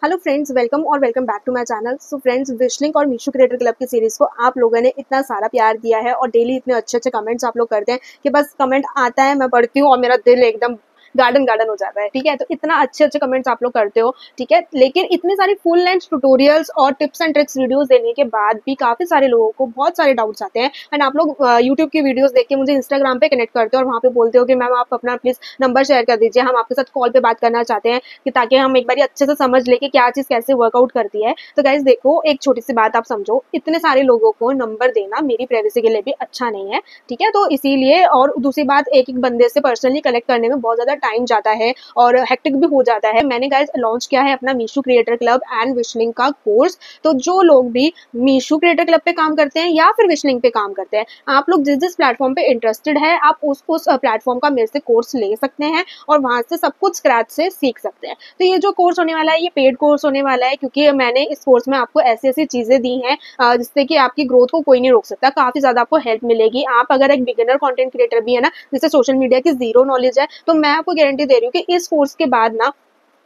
Hello friends, welcome और welcome back to my channel. So friends, Wishlink और Meesho creator club की series को आप लोगों ने इतना सारा प्यार दिया है और डेली इतने अच्छे अच्छे कमेंट्स आप लोग करते हैं कि बस कमेंट आता है, मैं पढ़ती हूँ और मेरा दिल एकदम गार्डन गार्डन हो जाता है। ठीक है, तो इतना अच्छे अच्छे कमेंट्स आप लोग करते हो। ठीक है, लेकिन इतनी सारी फुल लेंथ ट्यूटोरियल्स और टिप्स एंड ट्रिक्स वीडियोस देने के बाद भी काफी सारे लोगों को बहुत सारे डाउट्स आते हैं। एंड आप लोग यूट्यूब की वीडियोस देख के मुझे इंस्टाग्राम पे कनेक्ट करते हो और वहाँ पे बोलते हो कि मैम आप अपना प्लीज नंबर शेयर कर दीजिए, हम आपके साथ कॉल पे बात करना चाहते हैं कि ताकि हम एक बार अच्छे से समझ ले कि क्या चीज कैसे वर्कआउट करती है। तो गाइज देखो, एक छोटी सी बात आप समझो, इतने सारे लोगों को नंबर देना मेरी प्राइवेसी के लिए भी अच्छा नहीं है। ठीक है, तो इसीलिए, और दूसरी बात, एक एक बंदे से पर्सनली कनेक्ट करने में बहुत ज्यादा टाइम जाता है और हेक्टिक भी हो जाता है। मैंने गाइस लॉन्च किया है अपना मीशो क्रिएटर क्लब एंड विशलिंक का कोर्स। तो जो लोग भी मीशो क्रिएटर क्लब पे काम करते हैं या फिर विशलिंक पे काम करते हैं, आप लोग जिस जिस प्लेटफॉर्म पे इंटरेस्टेड है, आप उस प्लेटफॉर्म का मेरे से कोर्स ले सकते हैं और वहां से सब कुछ स्क्रैच से सीख सकते हैं। तो ये जो कोर्स होने वाला है, ये पेड कोर्स होने वाला है, क्योंकि मैंने इस कोर्स में आपको ऐसी ऐसी चीजें दी हैं जिससे कि आपकी ग्रोथ को कोई नहीं रोक सकता। काफी ज्यादा आपको हेल्प मिलेगी। आप अगर एक बिगिनर कंटेंट क्रिएटर भी है ना, जिससे सोशल मीडिया की जीरो नॉलेज है, तो मैं आपको गारंटी दे रही हूँ कि इस कोर्स के बाद ना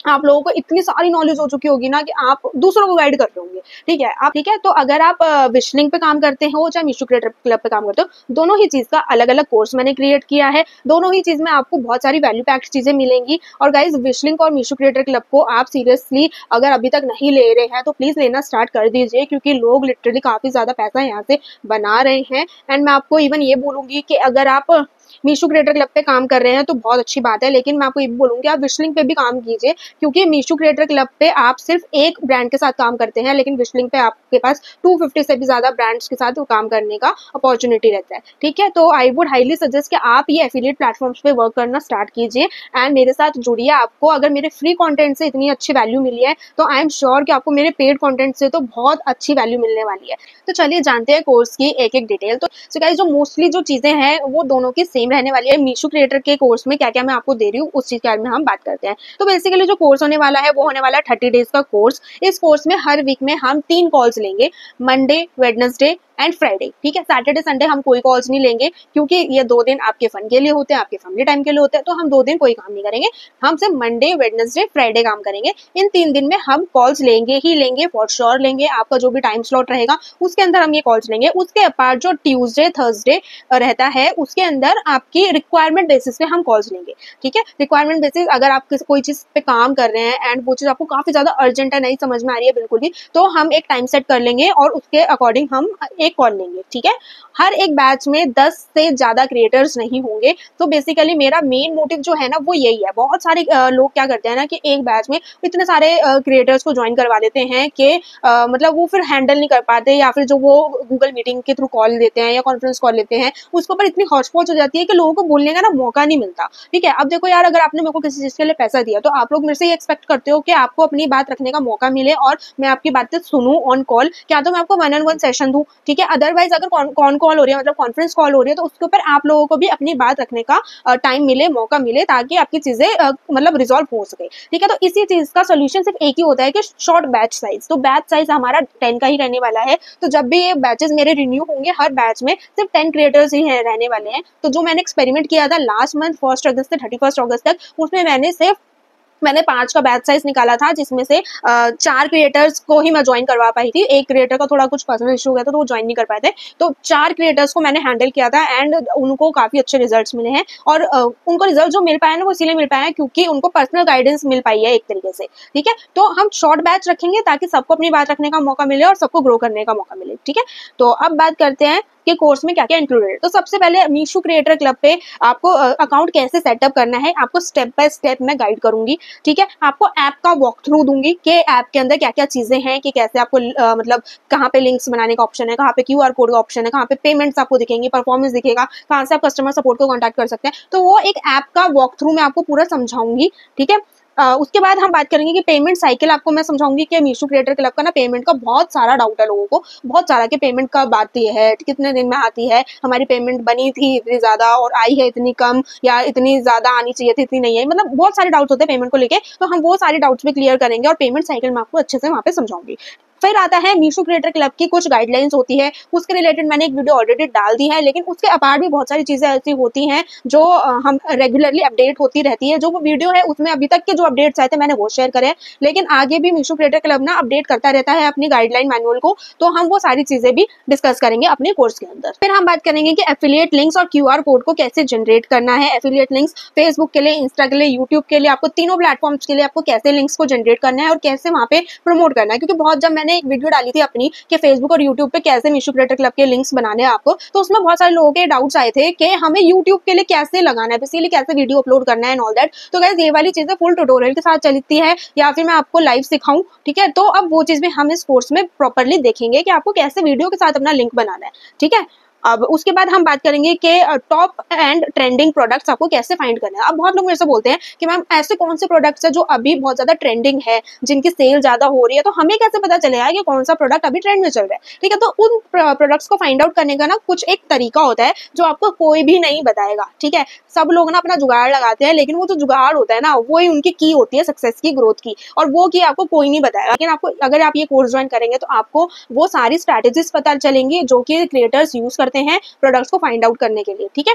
आप लोगों को इतनी सारी नॉलेज हो चुकी होगी ना कि आप दूसरों को गाइड कर रहे होंगे। ठीक है, तो अगर आप विशलिंक पे काम करते हो चाहे मीशो क्रिएटर क्लब पे काम करते हो, दोनों ही चीज का अलग अलग कोर्स मैंने क्रिएट किया है। दोनों ही चीज में आपको बहुत सारी वैल्यू पैक्ड चीजें मिलेंगी। और गाइज, विशलिंक और मीशो क्रिएटर क्लब को आप सीरियसली अगर अभी तक नहीं ले रहे हैं तो प्लीज लेना स्टार्ट कर दीजिए, क्योंकि लोग लिटरली काफी ज्यादा पैसा यहाँ से बना रहे हैं। एंड मैं आपको इवन ये बोलूंगी कि अगर आप मीशो क्रिएटर क्लब पे काम कर रहे हैं तो बहुत अच्छी बात है, लेकिन मैं आपको ये भी बोलूंगी आप विशलिंक पे भी काम कीजिए, क्योंकि मीशो क्रिएटर क्लब पे आप सिर्फ एक ब्रांड के साथ काम करते हैं, लेकिन विशलिंक पे आपके पास 250 से भी ज्यादा ब्रांड्स के साथ काम करने का अपॉर्चुनिटी रहता है। ठीक है, तो आई वुड हाईली सजेस्ट कि आप ये एफिलिएट प्लेटफॉर्म्स पे वर्क करना स्टार्ट कीजिए एंड मेरे साथ जुड़िए। आपको अगर मेरे फ्री कॉन्टेंट से इतनी अच्छी वैल्यू मिली है, तो आई एम श्योर कि आपको मेरे पेड कॉन्टेंट से तो बहुत अच्छी वैल्यू मिलने वाली है। तो चलिए जानते हैं कोर्स की एक एक डिटेल। तो गाइस, जो मोस्टली जो चीजें हैं वो दोनों की सेम रहने वाली है। मीशो क्रिएटर के कोर्स में क्या क्या मैं आपको दे रही हूँ, उस चीज के बारे में हम बात करते हैं। तो बेसिकली जो कोर्स होने वाला है वो होने वाला है 30 डेज का कोर्स। इस कोर्स में हर वीक में हम 3 कॉल्स लेंगे, मंडे, वेडनेसडे एंड फ्राइडे। ठीक है, सैटरडे संडे हम कोई कॉल्स नहीं लेंगे, क्योंकि ये 2 दिन आपके फन के लिए होते हैं, आपके फैमिली टाइम के लिए होते हैं। तो हम 2 दिन कोई काम नहीं करेंगे, हम सिर्फ मंडे, वेडनेसडे, फ्राइडे काम करेंगे। इन 3 दिन में हम कॉल्स लेंगे ही लेंगे, फॉर श्योर लेंगे। आपका जो भी टाइम स्लॉट रहेगा उसके अंदर हम ये कॉल्स लेंगे। उसके अपार्ट जो ट्यूसडे, थर्सडे रहता है, उसके अंदर आपकी रिक्वायरमेंट बेसिस पे हम कॉल्स लेंगे। ठीक है, रिक्वायरमेंट बेसिस, अगर आप कोई चीज पे काम कर रहे हैं एंड वो चीज आपको काफी ज्यादा अर्जेंट है, नहीं समझ में आ रही है बिल्कुल भी, तो हम एक टाइम सेट कर लेंगे और उसके अकॉर्डिंग हम एक कॉल लेंगे। ठीक है, हर एक बैच में 10 से ज्यादा क्रिएटर्स नहीं होंगे। तो बेसिकली मेरा मेन मोटिव जो है ना वो यही है। बहुत सारे लोग क्या करते हैं ना कि एक बैच में इतने सारे क्रिएटर्स को ज्वाइन करवा देते हैं कि मतलब वो फिर हैंडल नहीं कर पाते, या फिर जो वो गूगल मीटिंग के थ्रू कॉल लेते हैं या कॉन्फ्रेंस कॉल लेते हैं, उसके ऊपर इतनी हौच पौच हो जाती है कि लोगों को बोलने का ना मौका नहीं मिलता। ठीक है, अब देखो यार, अगर आपने मेरे को किसी चीज के लिए पैसा दिया तो आप लोग मेरे से ये एक्सपेक्ट करते हो कि आपको अपनी बात रखने का मौका मिले और मैं आपकी बातें सुनूं ऑन कॉल, क्या तो मैं आपको 1-on-1 सेशन दूं। ठीक है, अदरवाइज अगर कॉन कॉल हो रही है, मतलब कॉन्फ्रेंस कॉल हो रही है, तो उसके ऊपर आप लोगों को भी अपनी बात रखने का टाइम मिले, मौका मिले, ताकि आपकी चीजें मतलब रिजॉल्व हो सके। ठीक है, तो इसी चीज का सोल्यूशन सिर्फ एक ही होता है कि शॉर्ट बैच साइज। तो बैच साइज हमारा 10 का ही रहने वाला है। तो जब भी ये बैचेस मेरे रिन्यू होंगे, हर बैच में सिर्फ 10 क्रिएटर्स ही रहने वाले हैं। तो जो मैंने एक्सपेरिमेंट किया था लास्ट मंथ 1 अगस्त से 31 अगस्त तक, उसमें मैंने 5 का बैच साइज निकाला था, जिसमें से 4 क्रिएटर्स को ही मैं ज्वाइन करवा पाई थी। एक क्रिएटर का थोड़ा कुछ पर्सनल इशू हो गया था तो वो ज्वाइन नहीं कर पाए थे। तो 4 क्रिएटर्स को मैंने हैंडल किया था एंड उनको काफी अच्छे रिजल्ट्स मिले हैं। और उनको रिजल्ट जो मिल पाए ना वो इसीलिए मिल पाए हैं क्योंकि उनको पर्सनल गाइडेंस मिल पाई है एक तरीके से। ठीक है, तो हम शॉर्ट बैच रखेंगे ताकि सबको अपनी बात रखने का मौका मिले और सबको ग्रो करने का मौका मिले। ठीक है, तो अब बात करते हैं कि कोर्स में क्या क्या इंक्लूडेड है। तो सबसे पहले मीशो क्रिएटर क्लब पे आपको अकाउंट कैसे सेटअप करना है, आपको स्टेप बाय स्टेप मैं गाइड करूंगी। ठीक है, आपको ऐप का वॉक थ्रू दूंगी कि ऐप के अंदर क्या क्या चीजें हैं, कि कैसे आपको मतलब कहाँ पे लिंक्स बनाने का ऑप्शन है, कहाँ पे क्यूआर कोड का ऑप्शन है, कहाँ पे पेमेंट्स आपको दिखेंगी, परफॉर्मेंस दिखेगा, कहाँ से आप कस्टमर सपोर्ट को कॉन्टैक्ट कर सकते हैं। तो वो एक ऐप का वॉक थ्रू मैं आपको पूरा समझाऊंगी। ठीक है, उसके बाद हम बात करेंगे कि पेमेंट साइकिल आपको मैं समझाऊंगी कि मीशो क्रिएटर क्लब का ना पेमेंट का बहुत सारा डाउट है लोगों को, बहुत सारा कि पेमेंट कब आती है, कितने दिन में आती है, हमारी पेमेंट बनी थी इतनी ज्यादा और आई है इतनी कम, या इतनी ज्यादा आनी चाहिए थी इतनी नहीं है, मतलब बहुत सारे डाउट्स होते हैं पेमेंट को लेके। तो हम वो सारे डाउट्स भी क्लियर करेंगे और पेमेंट साइकिल मैं आपको अच्छे से वहाँ पे समझाऊंगी। फिर आता है मीशो क्रिएटर क्लब की कुछ गाइडलाइंस होती है, उसके रिलेटेड मैंने एक वीडियो ऑलरेडी डाल दी है, लेकिन उसके अपार्ट भी बहुत सारी चीजें ऐसी होती हैं जो हम रेगुलरली अपडेट होती रहती है। जो वो वीडियो है उसमें अभी तक के जो अपडेट्स आए थे मैंने वो शेयर करे, लेकिन आगे भी मीशो क्रिएटर क्लब ना अपडेट करता रहता है अपनी गाइडलाइन मैनुअल को, तो हम वो सारी चीजें भी डिस्कस करेंगे अपने कोर्स के अंदर। फिर हम बात करेंगे कि एफिलिएट लिंक्स और क्यूआर कोड को कैसे जनरेट करना है। एफिलिएट लिंक्स फेसबुक के लिए, इंस्टा के लिए, यूट्यूब के लिए, आपको तीनों प्लेटफॉर्म्स के लिए आपको कैसे लिंक्स को जनरेट करना है और कैसे वहां पे प्रमोट करना है। क्योंकि बहुत जब मैंने एक वीडियो डाली थी अपनी कि फेसबुक और यूट्यूब पे कैसे मीशो क्रिएटर क्लब के लिंक्स बनाने हैं आपको, तो उसमें बहुत सारे लोगों के डाउट्स आए थे कि हमें यूट्यूब के लिए कैसे लगाना है, बेसिकली कैसे वीडियो अपलोड करना है एंड ऑल दैट। तो गाइस ये वाली चीजें फुल ट्यूटोरियल के साथ चलती है या फिर मैं आपको लाइव सिखाऊं, ठीक है। तो अब वो चीज भी हम इस कोर्स में प्रॉपरली देखेंगे कि आपको कैसे वीडियो के साथ अपना लिंक बनाना है, ठीक है। अब उसके बाद हम बात करेंगे कि टॉप एंड ट्रेंडिंग प्रोडक्ट्स आपको कैसे फाइंड करना है। अब बहुत लोग मेरे से बोलते हैं कि मैम ऐसे कौन से प्रोडक्ट्स है जो अभी बहुत ज्यादा ट्रेंडिंग है, जिनकी सेल ज्यादा हो रही है, तो हमें कैसे पता चलेगा कि कौन सा प्रोडक्ट अभी ट्रेंड में चल रहा है, ठीक है। तो उन प्रोडक्ट्स को फाइंड आउट करने का ना कुछ एक तरीका होता है जो आपको कोई भी नहीं बताएगा, ठीक है। सब लोग ना अपना जुगाड़ लगाते हैं, लेकिन वो जो जुगाड़ होता है ना वो ही उनकी की होती है सक्सेस की, ग्रोथ की, और वो की आपको कोई नहीं बताएगा। लेकिन आपको अगर आप ये कोर्स ज्वाइन करेंगे तो आपको वो सारी स्ट्रैटेजीज पता चलेंगी जो कि क्रिएटर्स यूज करते हैं प्रोडक्ट्स को फाइंड आउट करने के लिए, ठीक है।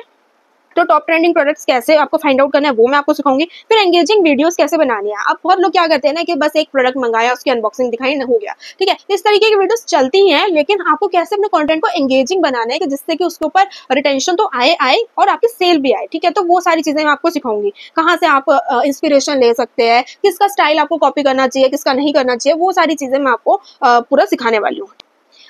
तो टॉप ट्रेंडिंग प्रोडक्ट्स कैसे आपको फाइंड आउट करना है वो मैं आपको सिखाऊंगी। फिर एंगेजिंग वीडियोस कैसे बनानी है। अब बहुत लोग क्या करते हैं ना कि बस एक प्रोडक्ट मंगाया, उसकी अनबॉक्सिंग दिखाई, हो गया, ठीक है। इस तरीके की वीडियोस चलती हैं, लेकिन आपको कैसे अपने कंटेंट को एंगेजिंग बनाना है कि जिससे कि उसके ऊपर रिटेंशन तो आए और आपकी सेल भी आए, ठीक है। तो वो सारी चीजें मैं आपको सिखाऊंगी, कहाँ से आप इंस्पिरेशन ले सकते हैं, किसका स्टाइल आपको कॉपी करना चाहिए, किसका नहीं करना चाहिए, वो सारी चीजें मैं आपको पूरा सिखाने वाली हूँ।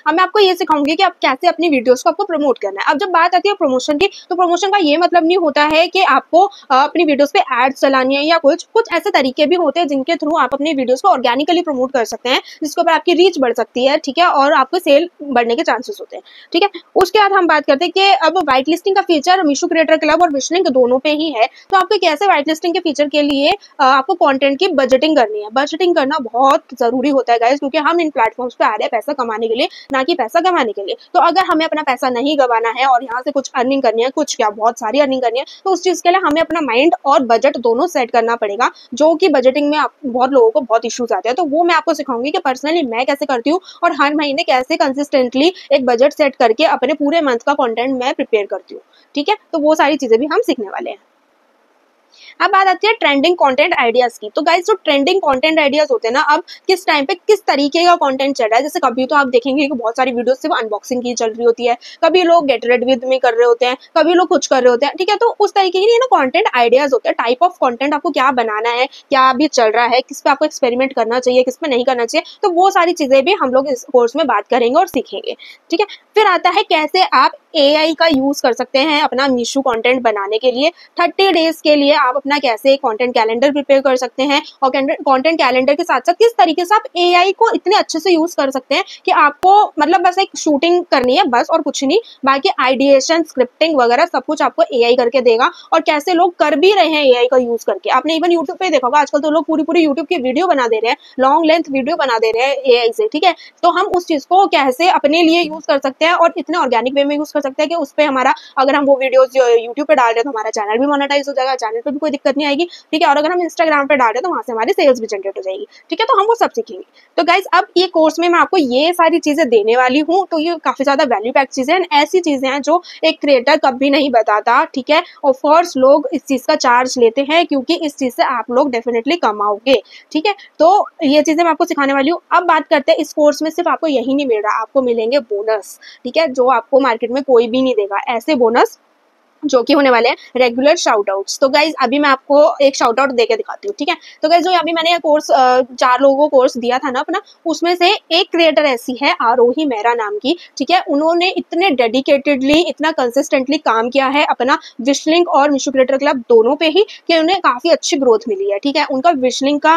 अब मैं आपको ये सिखाऊंगी कि आप कैसे अपनी वीडियोस को आपको प्रमोट करना है। अब जब बात आती है प्रमोशन की, तो प्रमोशन का ये मतलब नहीं होता है कि आपको अपनी वीडियोस पे एड्स चलानी है या कुछ ऐसे तरीके भी होते हैं जिनके थ्रू आप अपनी वीडियोस को ऑर्गेनिकली प्रमोट कर सकते हैं, जिसके ऊपर आपकी रीच बढ़ सकती है, ठीक है, और आपको सेल बढ़ने के चांसेस होते हैं, ठीक है। उसके बाद हम बात करते हैं कि अब व्हाइट लिस्टिंग का फीचर मीशो क्रिएटर क्लब और विशलिंक दोनों पे ही है, तो आपको कैसे व्हाइट लिस्टिंग के फीचर के लिए आपको कंटेंट की बजटिंग करनी है। बजटिंग करना बहुत जरूरी होता है गाइस, क्योंकि हम इन प्लेटफॉर्म्स पे आ रहे हैं पैसा कमाने के लिए, ना कि पैसा कमाने के लिए। तो अगर हमें अपना पैसा नहीं गवाना है और यहाँ से कुछ अर्निंग करनी है, कुछ क्या बहुत सारी अर्निंग करनी है, तो उस चीज के लिए हमें अपना माइंड और बजट दोनों सेट करना पड़ेगा, जो कि बजटिंग में बहुत लोगों को बहुत इश्यूज आते हैं। तो वो मैं आपको सिखाऊंगी कि पर्सनली मैं कैसे करती हूँ और हर महीने कैसे कंसिस्टेंटली एक बजट सेट करके अपने पूरे मंथ का कंटेंट मैं प्रिपेयर करती हूँ, ठीक है। तो वो सारी चीजें भी हम सीखने वाले हैं। अब बात आती है ट्रेंडिंग कंटेंट आइडियाज की। तो गाइस जो ट्रेंडिंग कंटेंट आइडियाज होते हैं ना, अब किस टाइम पे किस तरीके का कंटेंट चल रहा है, जैसे कभी तो आप देखेंगे कि बहुत सारी वीडियोस सिर्फ अनबॉक्सिंग की चल रही होती है, कभी लोग गेट रेड विद मी कर रहे होते हैं, कभी लोग कुछ कर रहे होते हैं, ठीक है। तो उस तरीके की ना कंटेंट आइडियाज होते हैं, टाइप ऑफ कंटेंट आपको क्या बनाना है, क्या अभी चल रहा है, किस पे आपको एक्सपेरिमेंट करना चाहिए, किस पे नहीं करना चाहिए। तो वो सारी चीजें भी हम लोग इस कोर्स में बात करेंगे और सीखेंगे, ठीक है। फिर आता है कैसे आप AI का यूज कर सकते हैं अपना मीशो कंटेंट बनाने के लिए। 30 डेज के लिए आप अपना कैसे कंटेंट कैलेंडर प्रिपेयर कर सकते हैं, और कंटेंट कैलेंडर के साथ साथ किस तरीके से आप AI को इतने अच्छे से यूज कर सकते हैं कि आपको मतलब बस एक शूटिंग करनी है बस और कुछ नहीं, बाकी आइडिएशन, स्क्रिप्टिंग वगैरह सब कुछ आपको AI करके देगा। और कैसे लोग कर भी रहे हैं AI का यूज करके, आपने इवन यूट्यूब पे देखा होगा आजकल तो लोग पूरी यूट्यूब की वीडियो बना दे रहे हैं, लॉन्ग लेंथ वीडियो बना दे रहे हैं AI से, ठीक है। तो हम उस चीज को कैसे अपने लिए यूज कर सकते हैं और इतने ऑर्गेनिक वे में यूज कर सकते हैं कि उस पे हमारा, अगर हम वो वीडियोस यूट्यूब पे डाल रहे हैं तो हमारा चैनल भी मोनेटाइज हो जाएगा, चैनल पे भी कोई दिक्कत नहीं आएगी, ठीक है। और अगर हम इंस्टाग्राम पे डाल रहे हैं तो वहां से हमारी सेल्स भी जनरेट हो जाएगी, ठीक है। तो हम वो सब सीखेंगे। तो गाइज अब ये कोर्स में मैं आपको ये सारी चीजें देने वाली हूँ, तो ये काफी ज्यादा वैल्यू पैक चीजें हैं, ऐसी चीजें हैं जो एक क्रिएटर कभी नहीं बताता, ठीक है। और फर्स्ट लोग इस चीज का चार्ज लेते हैं क्योंकि इस चीज से आप लोग डेफिनेटली कमाओगे, ठीक है। तो ये चीजें मैं आपको सिखाने वाली हूँ। अब बात करते हैं इस कोर्स में सिर्फ आपको यही नहीं मिल रहा, आपको मिलेंगे बोनस, ठीक है, जो आपको मार्केट में कोई भी नहीं देगा, ऐसे बोनस जो कि होने वाले हैं रेगुलर शाउट आउट्स। तो गाइज अभी मैं आपको एक शाउट आउट देके दिखाती हूँ, ठीक है। तो गाइज जो अभी मैंने कोर्स 4 लोगों को कोर्स दिया था ना अपना, उसमें से एक क्रिएटर ऐसी है आरोही मेहरा नाम की, ठीक है। उन्होंने इतने डेडिकेटेडली, इतना कंसिस्टेंटली काम किया है अपना विशलिंक और मीशो क्रिएटर क्लब दोनों पे ही कि उन्हें काफी अच्छी ग्रोथ मिली है, ठीक है। उनका विशलिंक का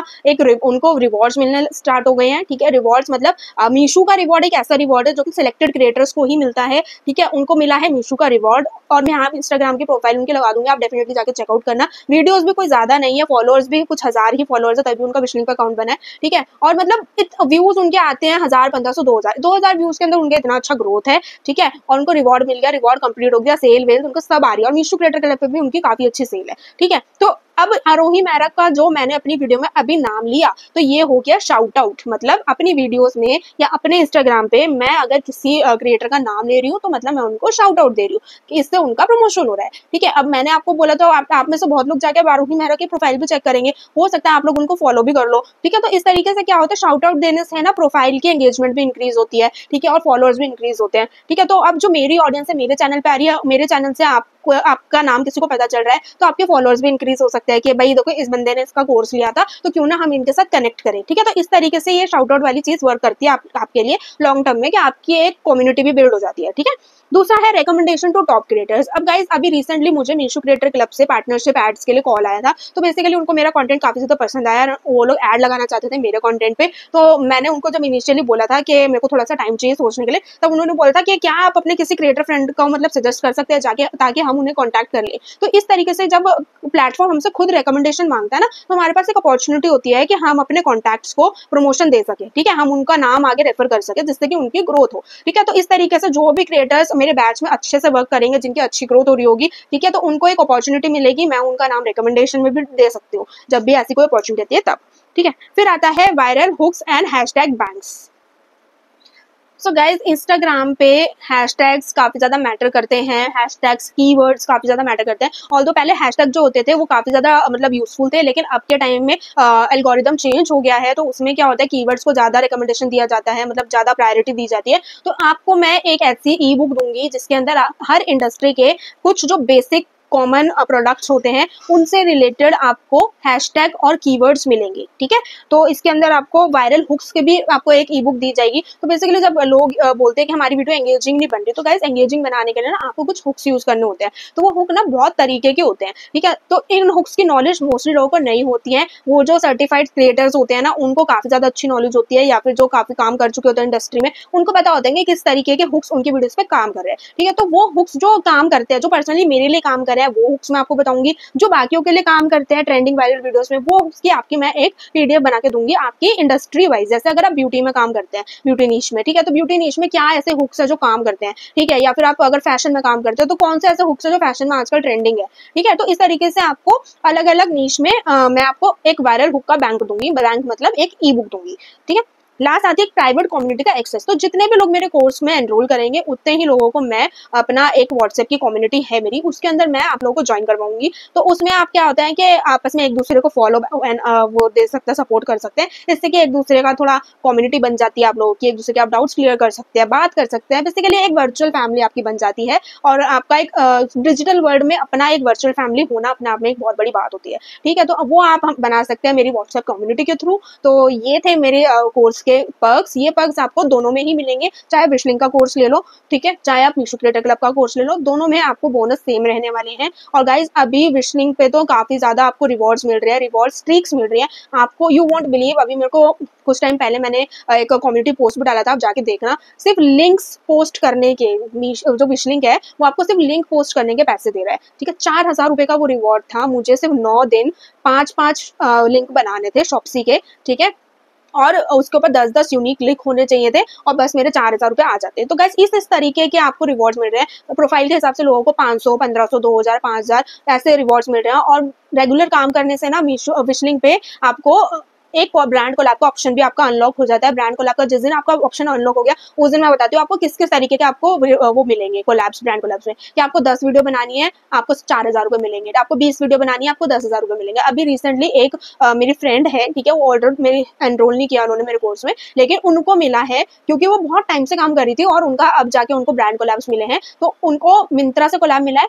उनको रिवॉर्ड्स मिलने स्टार्ट हो गए हैं, ठीक है। रिवॉर्ड्स मतलब मीशो का रिवॉर्ड एक ऐसा रिवॉर्ड है जो कि सिलेक्टेड क्रिएटर्स को ही मिलता है, ठीक है। उनको मिला है मीशो का रिवॉर्ड, और मैं यहाँ इंस्टाग्राम की प्रोफाइल उनके लगा दूंगी, आप डेफिनेटली जाकर चेकआउट करना। वीडियोस भी कोई ज्यादा नहीं है, फॉलोअर्स भी कुछ 1000 ही फॉलोअर्स है, तभी उनका विशलिंक का अकाउंट बना है, ठीक है। और मतलब व्यूज उनके आते हैं 1000, 1500, 2000 व्यूज के अंदर उनके इतना अच्छा ग्रोथ है, ठीक है। और उनको रिवॉर्ड मिल गया, रिवॉर्ड कंप्लीट हो गया, सेल वेल उनको सब आ रही है, और मीशो क्रिएटर क्लब पे भी उनकी काफी अच्छी सेल है, ठीक है। तो अब आरोही मेहरा का जो मैंने अपनी वीडियो में अभी नाम लिया, तो ये हो गया शाउट आउट। मतलब अपनी वीडियोस में या अपने इंस्टाग्राम पे मैं अगर किसी क्रिएटर का नाम ले रही हूँ, तो मतलब मैं उनको शाउट आउट दे रही हूँ कि इससे उनका प्रमोशन हो रहा है। ठीक है, अब मैंने आपको बोला, तो आप में से बहुत लोग जाके आरोही मेहरा की प्रोफाइल भी चेक करेंगे, हो सकता है आप लोग उनको फॉलो भी कर लो। ठीक है, तो इस तरीके से क्या होता है, शाउट आउट देने से है ना प्रोफाइल की एंगेजमेंट भी इंक्रीज होती है। ठीक है, और फॉलोअर्स भी इंक्रीज होते हैं। ठीक है, तो अब जो मेरी ऑडियंस है, मेरे चैनल पे आ रही है, मेरे चैनल से आपका नाम किसी को पता चल रहा है, तो आपके फॉलोअर्स भी इंक्रीज हो सकते हैं कि भाई देखो इस बंदे ने इसका कोर्स लिया था, तो क्यों ना हम इनके साथ कनेक्ट करें। ठीक है, तो इस तरीके से ये शाउट आउट वाली चीज वर्क करती है आपके लिए लॉन्ग टर्म में, कि आपकी एक कम्युनिटी भी बिल्ड हो जाती है। ठीक है, दूसरा है रिकमेंडेशन टू टॉप क्रिएटर्स। अब गाइस अभी रिसेंटली मुझे मीशो क्रिएटर क्लब से पार्टनरशिप एड्स के लिए कॉल आया था, तो बेसिकली उनको मेरा कंटेंट काफी ज्यादा पसंद आया, वो लोग ऐड लगाना चाहते थे मेरे कंटेंट पे। तो मैंने उनको जब इनिशियली बोला था कि मेरे को थोड़ा सा टाइम चाहिए सोचने के लिए, तब उन्होंने बोला था कि क्या आप अपने किसी क्रिएटर फ्रेंड को मतलब सजेस्ट कर सकते हैं जाके, ताकि हम उन्हें कॉन्टैक्ट कर ले। तो इस तरीके से जब प्लेटफॉर्म हमसे खुद रिकमेंडेशन मांगता है ना, तो हमारे पास एक अपॉर्चुनिटी होती है कि हम अपने कॉन्टैक्ट्स को प्रमोशन दे सके। ठीक है, हम उनका नाम आगे रेफर कर सके, जिससे कि उनकी ग्रोथ हो। ठीक है, तो इस तरीके से जो भी क्रिएटर्स मेरे बैच में अच्छे से वर्क करेंगे, जिनकी अच्छी ग्रोथ हो रही होगी, ठीक है, तो उनको एक अपॉर्चुनिटी मिलेगी, मैं उनका नाम रिकमेंडेशन में भी दे सकती हूँ जब भी ऐसी कोई अपॉर्चुनिटी आती है तब। ठीक है, फिर आता है viral hooks and hashtag banks. So guys Instagram पे हैशटैग्स काफी ज्यादा मैटर करते हैं, हैशटैग्स कीवर्ड्स काफी ज्यादा मैटर करते हैं। ऑल्दो पहले हैशटैग जो होते थे वो काफी ज्यादा मतलब यूजफुल थे, लेकिन अब के टाइम में एल्गोरिदम चेंज हो गया है, तो उसमें क्या होता है कीवर्ड्स को ज्यादा रिकमेंडेशन दिया जाता है, मतलब ज्यादा प्रायोरिटी दी जाती है। तो आपको मैं एक ऐसी ई बुक दूंगी जिसके अंदर हर इंडस्ट्री के कुछ जो बेसिक कॉमन प्रोडक्ट्स होते हैं उनसे रिलेटेड आपको हैशटैग और कीवर्ड्स मिलेंगे। ठीक है, तो इसके अंदर आपको वायरल हुक्स के भी आपको एक ई बुक दी जाएगी। तो बेसिकली जब लोग बोलते हैं कि हमारी वीडियो एंगेजिंग नहीं बन रही, तो गाइस एंगेजिंग बनाने के लिए ना आपको कुछ हुक्स यूज करने होते हैं। तो वो हुक ना बहुत तरीके के होते हैं। ठीक है, तो इन हुक्स की नॉलेज मोस्टली लोगों को नहीं होती है। वो जो सर्टिफाइड क्रिएटर्स होते हैं ना, उनको काफी ज्यादा अच्छी नॉलेज होती है, या फिर जो काफी काम कर चुके होते हैं इंडस्ट्री में, उनको पता होता है कि किस तरीके के हुक्स उनकी वीडियोस पे काम कर रहे हैं। ठीक है, तो वो हुक्स जो काम करते हैं, जो पर्सनली मेरे लिए काम कर रहे हैं, वो हुक्स मैं आपको बताऊंगी। जो बाकियों के लिए काम करते हैं ट्रेंडिंग वायरल वीडियोस में, वो उसकी आपकी मैं एक पीडीएफ बना के दूंगी आपकी इंडस्ट्री वाइज। जैसे अगर आप ब्यूटी में काम करते हैं, ब्यूटी नीश में, ठीक है, तो ब्यूटी नीश में क्या ऐसे हुक्स है जो काम करते हैं। ठीक है, या फिर आप अगर फैशन में काम करते हो, तो कौन से ऐसे हुक्स है जो फैशन में आजकल ट्रेंडिंग है। ठीक है, तो इस तरीके से आपको अलग अलग नीश में मैं आपको एक वायरल हुक का बैंक दूंगी, बैंक मतलब एक ई बुक दूंगी। ठीक है, लास्ट आती है प्राइवेट कम्युनिटी का एक्सेस। तो जितने भी लोग मेरे कोर्स में एनरोल करेंगे, उतने ही लोगों को मैं अपना एक व्हाट्सएप की कम्युनिटी है मेरी, उसके अंदर मैं आप लोगों को ज्वाइन करवाऊंगी। तो उसमें आप क्या होता है कि आपस में एक दूसरे को फॉलो वो दे सकते हैं, सपोर्ट कर सकते हैं, जिससे कि एक दूसरे का थोड़ा कम्युनिटी बन जाती है आप लोगों की, एक दूसरे के आप डाउट्स क्लियर कर सकते हैं, बात कर सकते हैं। बेसिकली एक वर्चुअल फैमिली आपकी बन जाती है, और आपका एक डिजिटल वर्ल्ड में अपना एक वर्चुअल फैमिली होना अपने आप में एक बहुत बड़ी बात होती है। ठीक है, तो वो आप बना सकते हैं मेरी व्हाट्सएप कम्युनिटी के थ्रू। तो ये थे मेरे कोर्स के पर्क्स। ये पर्क्स आपको दोनों में ही मिलेंगे, चाहे विशलिंग का कोर्स ले लो, ठीक है, चाहे आप मीशो क्रिएटर क्लब का कोर्स ले लो, दोनों में आपको बोनस सेम रहने वाले हैं। और गाइज अभी विशलिंग पे तो काफी ज्यादा आपको रिवॉर्ड्स मिल रहे हैं, रिवॉर्ड स्ट्रीक्स मिल रही है आपको। यू वॉन्ट बिलीव, अभी मेरे को कुछ टाइम पहले मैंने एक कम्युनिटी पोस्ट भी डाला था, आप जाके देखना। सिर्फ लिंक्स पोस्ट करने के, जो विशलिंग है वो आपको सिर्फ लिंक पोस्ट करने के पैसे दे रहा है। ठीक है, 4000 रुपए का वो रिवॉर्ड था। मुझे सिर्फ 9 दिन 5-5 लिंक बनाने थे शॉप्सी के। ठीक है, और उसके ऊपर 10-10 यूनिक लिंक होने चाहिए थे, और बस मेरे 4000 रुपए आ जाते हैं। तो गाइस इस तरीके के आपको रिवॉर्ड्स मिल रहे हैं। प्रोफाइल के हिसाब से लोगों को 500, 1500, 2000, 5000 ऐसे रिवॉर्ड्स मिल रहे हैं। और रेगुलर काम करने से ना मीशो विशलिंग पे आपको एक ब्रांड कोलैब का ऑप्शन भी आपका अनलॉक हो जाता है। ब्रांड कोलैब का जिस दिन आपका ऑप्शन अनलॉक हो गया, उस दिन मैं बताती हूँ आपको किस किस तरीके के आपको वो मिलेंगे कोलैब्स, ब्रांड कोलैब्स में। कि आपको 10 वीडियो बनानी है, आपको 4000 रुपए मिलेंगे। आपको 20 वीडियो बनानी है, आपको 10,000 रुपए मिलेंगे। अभी रिसेंटली एक मेरी फ्रेंड है, ठीक है, वो ऑर्डर मेरी एनरोल नहीं किया उन्होंने मेरे कोर्स में, लेकिन उनको मिला है क्योंकि वो बहुत टाइम से काम कर रही थी, और उनका अब जाके उनको ब्रांड कोलैब्स मिले हैं। तो उनको मिंत्रा से कोलैब मिला है।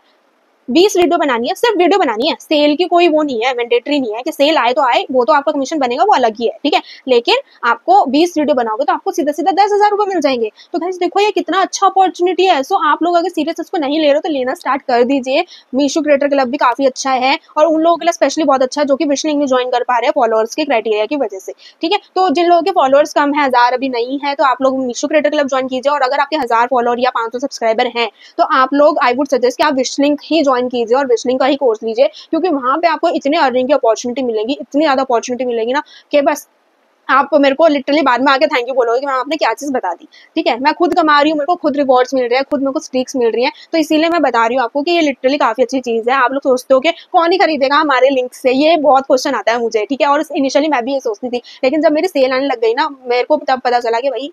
20 वीडियो बनानी है, सिर्फ वीडियो बनानी है, सेल की कोई वो नहीं है, मैंडेटरी नहीं है कि सेल आए तो आए, वो तो आपका कमीशन बनेगा, वो अलग ही है। ठीक है, लेकिन आपको 20 वीडियो बनाओगे तो आपको सीधा सीधा 10,000 रुपए मिल जाएंगे। तो गाइस देखो ये कितना अच्छा अपॉर्चुनिटी है। सो आप लोग अगर सीरियस इसको नहीं ले रहे हो तो लेना स्टार्ट कर दीजिए। मीशो क्रिएटर क्लब भी काफी अच्छा है, और उन लोगों के लिए स्पेशली बहुत अच्छा है जो कि विशलिंग में ज्वाइन कर पा रहे हैं फॉलोअर्स के क्राइटेरिया की वजह से। ठीक है, तो जिन लोगों के फॉलोअर्स कम है, 1000 अभी नहीं है, तो आप लोग मीशो क्रिएटर क्लब ज्वाइन कीजिए। और अगर आपके 1000 फॉलोअर या 500 सब्सक्राइबर हैं, तो आप लोग आई वुड सजेस्ट कि आप विशलिंग ही ज्वाइन कीजिए और विशलिंग का ही कोर्स लीजिए, क्योंकि वहां पे आपको इतने अर्निंग की अपॉर्चुनिटी मिलेगी, इतनी ज्यादा अपॉर्चुनिटी मिलेगी ना कि बस आप मेरे को लिटरली बाद में आके थैंक यू बोलोगे कि मैम आपने क्या चीज़ बता दी। ठीक है, मैं खुद कमा रही हूँ, मेरे को खुद रिवॉर्ड्स मिल रहे हैं, खुद मेरे को स्ट्रीक्स मिल रही हैं, तो इसीलिए मैं बता रही हूँ आपको कि ये लिटरली काफ़ी अच्छी चीज़ है। आप लोग सोचते हो कि कौन ही खरीदेगा हमारे लिंक से, ये बहुत क्वेश्चन आता है मुझे। ठीक है, और इनिशियली मैं भी ये सोचती थी, लेकिन जब मेरी सेल आने लग गई ना, मेरे को तब पता चला कि भाई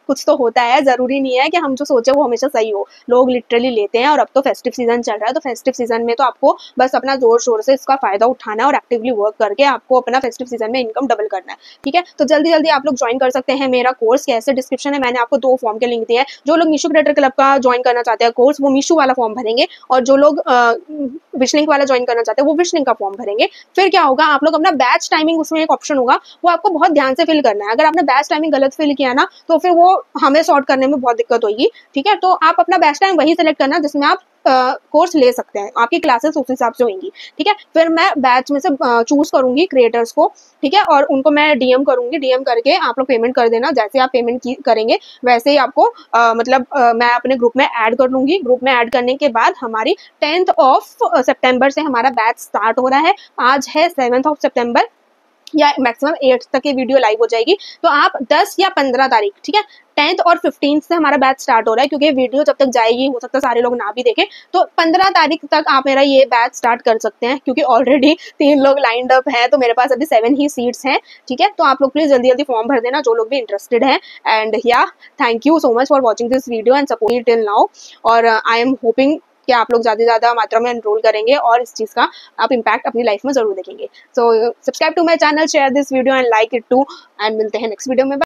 कुछ तो होता है, ज़रूरी नहीं है कि हम जो सोचे वो हमेशा सही हो। लोग लिटरली लेते हैं, और अब तो फेस्टिव सीजन चल रहा है, तो फेस्टिव सीजन में तो आपको बस अपना जोर शोर से इसका फायदा उठाना है और एक्टिवली वर्क करके आपको अपना फेस्टिव सीजन में इनकम डबल करना है। ठीक है, तो जल्दी जल्दी आप लोग ज्वाइन कर सकते हैं मेरा कोर्स। कैसे, डिस्क्रिप्शन में मैंने आपको 2 फॉर्म के लिंक दिए हैं। जो लोग मीशो क्रिएटर क्लब का ज्वाइन करना चाहते हैं कोर्स, वो मीशो वाला फॉर्म भरेंगे, और जो लोग विशलिंक वाला ज्वाइन करना चाहते हैं वो विशलिंक का फॉर्म भरेंगे। फिर क्या होगा, आप लोग अपना बैच टाइमिंग, उसमें एक ऑप्शन होगा, वो आपको बहुत ध्यान से फिल करना है। अगर आपने बैच टाइमिंग गलत फिल किया ना, तो फिर वो हमें सॉर्ट करने में बहुत दिक्कत होगी। ठीक है, तो आप अपना बैच टाइम वही सेलेक्ट करना जिसमें आप कोर्स ले सकते हैं, आपकी क्लासेस उस हिसाब से होंगी। ठीक है, फिर मैं बैच में से चूज करूंगी क्रिएटर्स को। ठीक है, और उनको मैं डीएम करूंगी, डीएम करके आप लोग पेमेंट कर देना। जैसे आप पेमेंट करेंगे वैसे ही आपको मैं अपने ग्रुप में ऐड कर लूंगी। ग्रुप में ऐड करने के बाद हमारी 10th ऑफ सितंबर से हमारा बैच स्टार्ट हो रहा है। आज है 7th ऑफ सितंबर, या मैक्सिमम 8 तक ये वीडियो लाइव हो जाएगी। तो आप 10 या 15 तारीख, ठीक है, 10th और 15 से हमारा बैच स्टार्ट हो रहा है, क्योंकि वीडियो जब तक जाएगी हो सकता है सारे लोग ना भी देखें, तो 15 तारीख तक आप मेरा ये बैच स्टार्ट कर सकते हैं, क्योंकि ऑलरेडी 3 लोग लाइंड अप हैं, तो मेरे पास अभी 7 ही सीट्स हैं। ठीक है, तो आप लोग प्लीज जल्दी जल्दी फॉर्म भर देना, जो लोग भी इंटरेस्टेड हैं। एंड या thank you so much for watching this video and support till now. और आई एम होपिंग कि आप लोग ज़्यादा से ज़्यादा मात्रा में एनरोल करेंगे और इस चीज़ का आप इम्पैक्ट अपनी लाइफ में ज़रूर देखेंगे। So subscribe to my channel, share this video and like it too, and मिलते हैं नेक्स्ट वीडियो में।